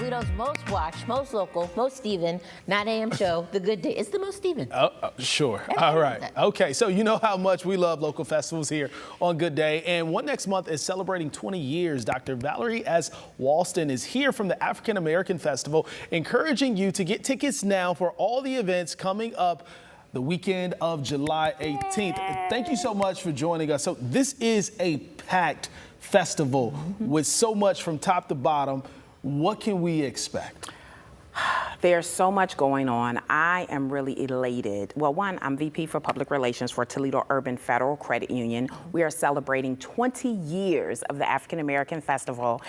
Toledo's most watched, most local, most Steven, 9 a.m. show, The Good Day. It's the most Steven. Sure. All right. Okay, so you know how much we love local festivals here on Good Day. And one next month is celebrating 20 years. Dr. Valerie S. Walston is here from the African American Festival, encouraging you to get tickets now for all the events coming up the weekend of July 18th. Thank you so much for joining us. So this is a packed festival with so much from top to bottom. What can we expect? There's so much going on. I am really elated. Well, one, I'm VP for Public Relations for Toledo Urban Federal Credit Union. We are celebrating 20 years of the African American Festival.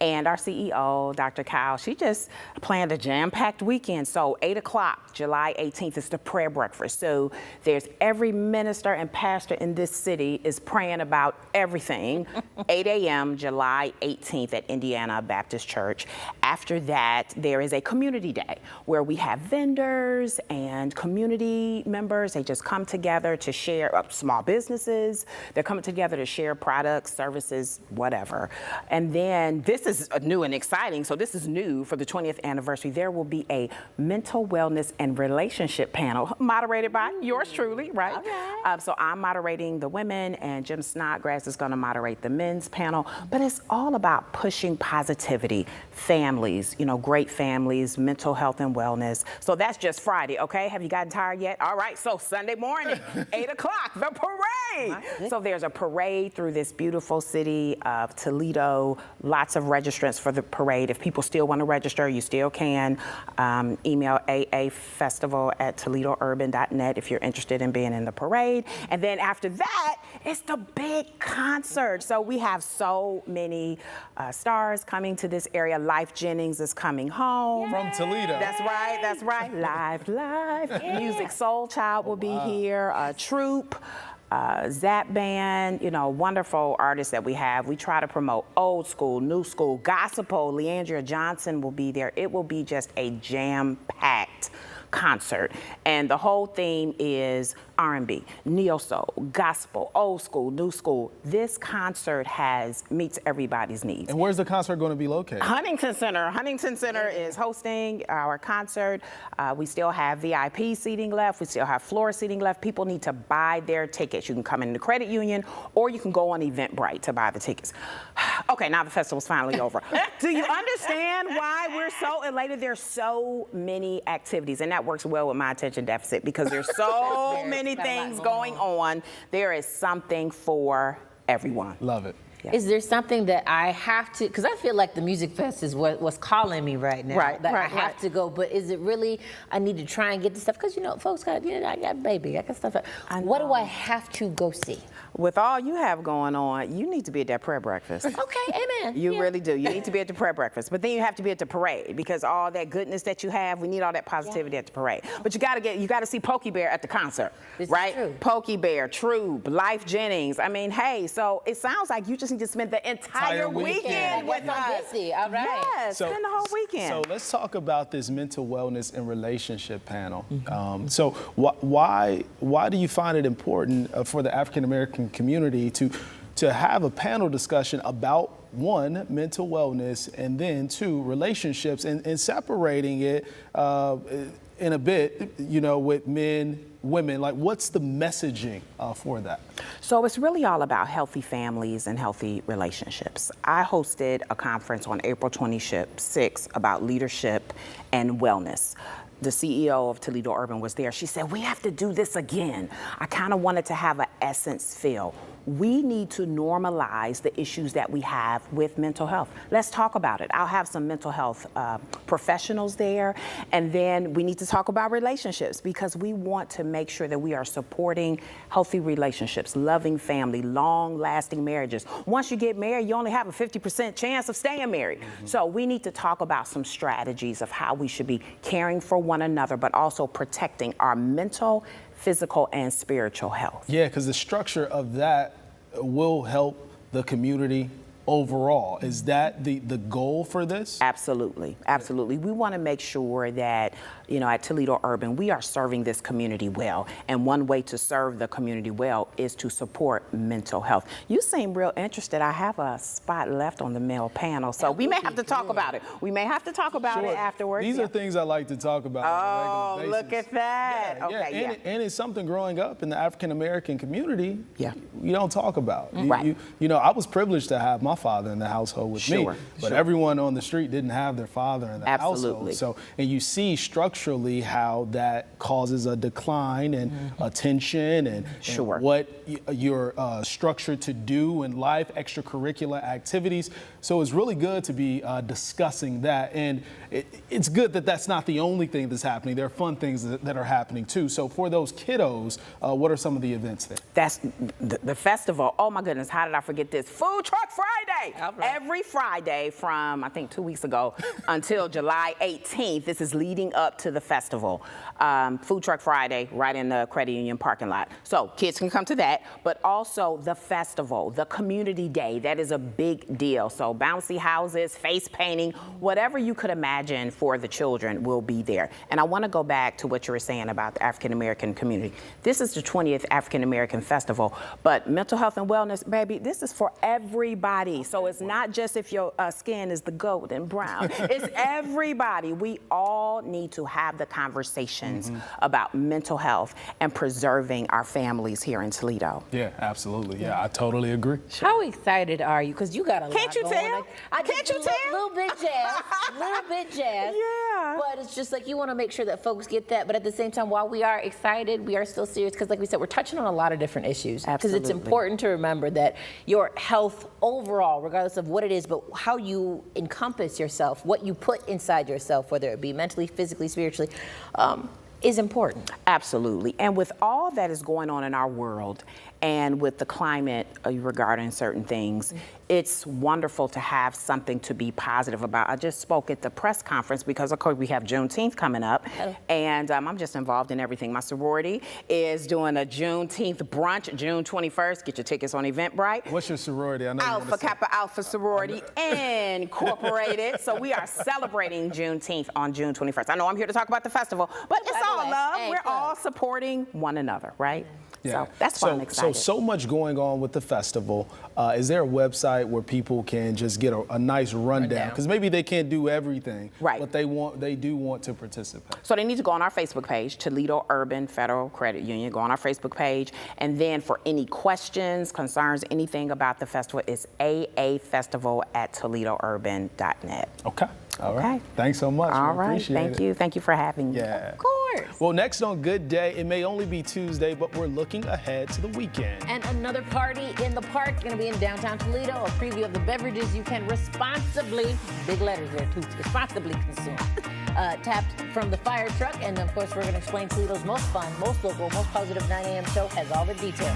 And our CEO, Dr. Kyle, she just planned a jam-packed weekend. So 8 o'clock, July 18th, is the prayer breakfast. So there's every minister and pastor in this city is praying about everything. 8 a.m., July 18th at Indiana Baptist Church. After that, there is a community day where we have vendors and community members. They just come together to share, small businesses. They're coming together to share products, services, whatever. And then this is new and exciting. So this is new for the 20th anniversary. There will be a mental wellness and relationship panel moderated by yours truly, right? Okay. So I'm moderating the women, and Jim Snodgrass is going to moderate the men's panel. But it's all about pushing positivity, families, you know, great families, mental health and wellness. So that's just Friday, okay? Have you gotten tired yet? All right, so Sunday morning, 8 o'clock, the parade. So there's a parade through this beautiful city of Toledo, lots of registrants for the parade. If people still want to register, you still can. Email aafestival@toledourban.net if you're interested in being in the parade. And then after that, it's the big concert. So we have so many stars coming to this area. Life Jennings is coming home. From Toledo. That's right, that's right. Live. Music Soul Child will be here. Troop. Zap Band, you know, wonderful artists that we have. We try to promote old school, new school, gospel. Leandria Johnson will be there. It will be just a jam-packed concert. And the whole theme is R&B, neo-soul, gospel, old school, new school. This concert meets everybody's needs. And where's the concert going to be located? Huntington Center. Huntington Center is hosting our concert. We still have VIP seating left. We still have floor seating left. People need to buy their tickets. You can come in the credit union, or you can go on Eventbrite to buy the tickets. Okay, now the festival's finally over. Do you understand why we're so elated? There's so many activities, and that works well with my attention deficit because there's so many things going on. There is something for everyone. Love it. Yeah. Is there something that I have to, because I feel like the music fest is what's calling me right now. Right, that I have to go, but is it really, I need to try and get the stuff, because you know, folks got, you know, I got baby, I got stuff. What do I have to go see? With all you have going on, you need to be at that prayer breakfast. Okay, amen. You really do. You need to be at the prayer breakfast, but then you have to be at the parade because all that goodness that you have, we need all that positivity at the parade. But you got to see Pokey Bear at the concert, right? Is true. Pokey Bear, Troop, Life Jennings. I mean, hey, so it sounds like you just need to spend the entire weekend with us. All right. Yes, spend the whole weekend. So let's talk about this mental wellness and relationship panel. So why do you find it important for the African American community to have a panel discussion about, one, mental wellness, and then two, relationships, and separating it in a bit, you know, with men, women? Like, what's the messaging for that? So it's really all about healthy families and healthy relationships. I hosted a conference on April 26th about leadership and wellness. The CEO of Toledo Urban was there. She said, we have to do this again. I kind of wanted to have an essence feel. We need to normalize the issues that we have with mental health. Let's talk about it. I'll have some mental health professionals there, and then we need to talk about relationships because we want to make sure that we are supporting healthy relationships, loving family, long-lasting marriages. Once you get married, you only have a 50% chance of staying married. So we need to talk about some strategies of how we should be caring for one another, but also protecting our mental, physical, and spiritual health. Yeah, because the structure of that will help the community overall. Is that the goal for this? Absolutely, absolutely. We want to make sure that, at Toledo Urban, we are serving this community well. And one way to serve the community well is to support mental health. You seem real interested. I have a spot left on the male panel, so we may have to talk about it. We may have to talk about it afterwards. These are things I like to talk about on a regular basis. Look at that. Yeah, Okay, yeah. And it's something growing up in the African American community you don't talk about. Right. I was privileged to have my father in the household with me, but everyone on the street didn't have their father in the household. So, and you see structurally how that causes a decline in attention and what you're structured to do in life, extracurricular activities. So it's really good to be discussing that. And it's good that that's not the only thing that's happening. There are fun things that are happening too. So for those kiddos, what are some of the events there? That's the festival. Oh my goodness, how did I forget this? Food Truck Friday. Every Friday from, I think, 2 weeks ago until July 18th. This is leading up to the festival. Food Truck Friday right in the credit union parking lot. So kids can come to that, but also the festival, the community day. That is a big deal. So bouncy houses, face painting, whatever you could imagine for the children will be there. And I want to go back to what you were saying about the African American community. This is the 20th African American Festival, but mental health and wellness, baby, this is for everybody. So it's not just if your skin is the golden brown. It's everybody. We all need to have the conversations about mental health and preserving our families here in Toledo. Yeah, absolutely. Yeah, I totally agree. How excited are you? Because you got a lot Can't you going tell? on. Can't you tell? A little bit jazz, Yeah. But it's just like you want to make sure that folks get that. But at the same time, while we are excited, we are still serious because, like we said, we're touching on a lot of different issues. Because it's important to remember that your health overall, regardless of what it is, but how you encompass yourself, what you put inside yourself, whether it be mentally, physically, spiritually, is important. Absolutely. And with all that is going on in our world and with the climate regarding certain things, it's wonderful to have something to be positive about. I just spoke at the press conference because, of course, we have Juneteenth coming up, and I'm just involved in everything. My sorority is doing a Juneteenth brunch, June 21st. Get your tickets on Eventbrite. What's your sorority? I know Alpha Kappa Alpha Sorority Incorporated. So we are celebrating Juneteenth on June 21st. I know I'm here to talk about the festival, but it's all love. We're all supporting one another, right? Yeah. So that's why I'm excited. So much going on with the festival. Is there a website where people can just get a nice rundown? Because maybe they can't do everything, but they do want to participate. So they need to go on our Facebook page, Toledo Urban Federal Credit Union. Go on our Facebook page, and then for any questions, concerns, anything about the festival, it's aafestival@toledourban.net. Okay. All right. Thanks so much. All right. Appreciate Thank it. you. Thank you for having me. Yeah. Of course. Well, next on Good Day, it may only be Tuesday, but we're looking ahead to the weekend. And another party in the park, going to be in downtown Toledo. A preview of the beverages you can responsibly, big letters there too, responsibly consume. Tapped from the fire truck. And of course, we're going to explain Toledo's most fun, most local, most positive 9 a.m. show has all the details.